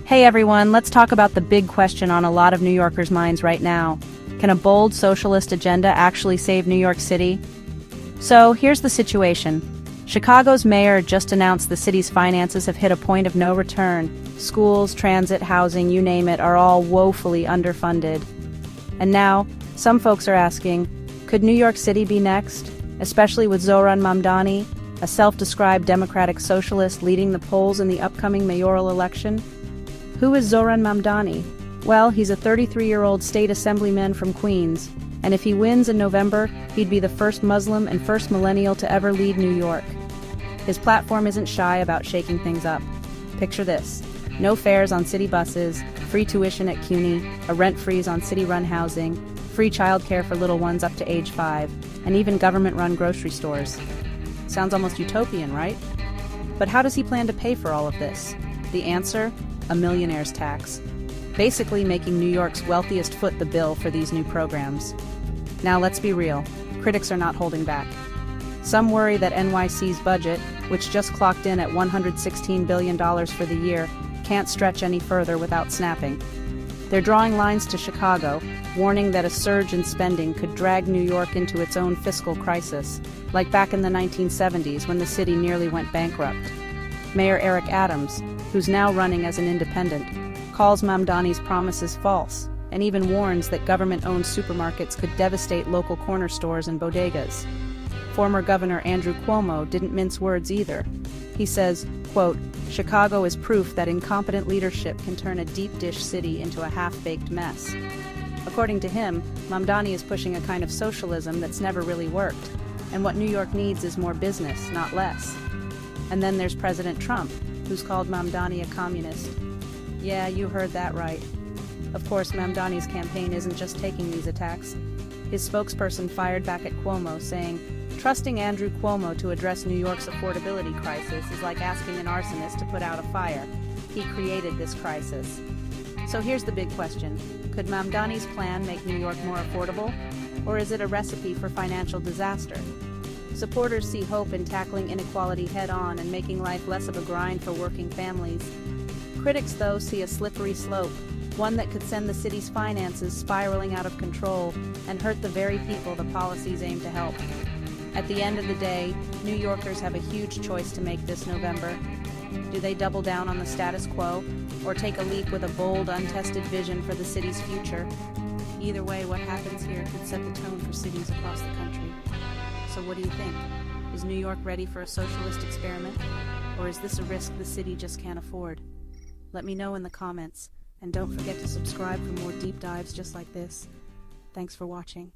Hey everyone, let's talk about the big question on a lot of New Yorkers' minds right now. Can a bold socialist agenda actually save New York City? So, here's the situation. Chicago's mayor just announced the city's finances have hit a point of no return. Schools, transit, housing, you name it, are all woefully underfunded. And now, some folks are asking, could New York City be next? Especially with Zohran Mamdani, a self-described democratic socialist leading the polls in the upcoming mayoral election? Who is Zohran Mamdani? Well, he's a 33-year-old state assemblyman from Queens, and if he wins in November, he'd be the first Muslim and first millennial to ever lead New York. His platform isn't shy about shaking things up. Picture this: no fares on city buses, free tuition at CUNY, a rent freeze on city-run housing, free childcare for little ones up to age 5, and even government-run grocery stores. Sounds almost utopian, right? But how does he plan to pay for all of this? The answer? A millionaire's tax. Basically making New York's wealthiest foot the bill for these new programs. Now let's be real, critics are not holding back. Some worry that NYC's budget, which just clocked in at $116 billion for the year, can't stretch any further without snapping. They're drawing lines to Chicago, warning that a surge in spending could drag New York into its own fiscal crisis, like back in the 1970s when the city nearly went bankrupt. Mayor Eric Adams, who's now running as an independent, calls Mamdani's promises false, and even warns that government-owned supermarkets could devastate local corner stores and bodegas. Former Governor Andrew Cuomo didn't mince words either. He says, quote, "Chicago is proof that incompetent leadership can turn a deep-dish city into a half-baked mess." According to him, Mamdani is pushing a kind of socialism that's never really worked, and what New York needs is more business, not less. And then there's President Trump, who's called Mamdani a communist. Yeah, you heard that right. Of course, Mamdani's campaign isn't just taking these attacks. His spokesperson fired back at Cuomo, saying, "Trusting Andrew Cuomo to address New York's affordability crisis is like asking an arsonist to put out a fire. He created this crisis." So here's the big question. Could Mamdani's plan make New York more affordable? Or is it a recipe for financial disaster? Supporters see hope in tackling inequality head-on and making life less of a grind for working families. Critics, though, see a slippery slope, one that could send the city's finances spiraling out of control and hurt the very people the policies aim to help. At the end of the day, New Yorkers have a huge choice to make this November. Do they double down on the status quo, or take a leap with a bold, untested vision for the city's future? Either way, what happens here could set the tone for cities across the country. So what do you think? Is New York ready for a socialist experiment? Or is this a risk the city just can't afford? Let me know in the comments, and don't forget to subscribe for more deep dives just like this. Thanks for watching.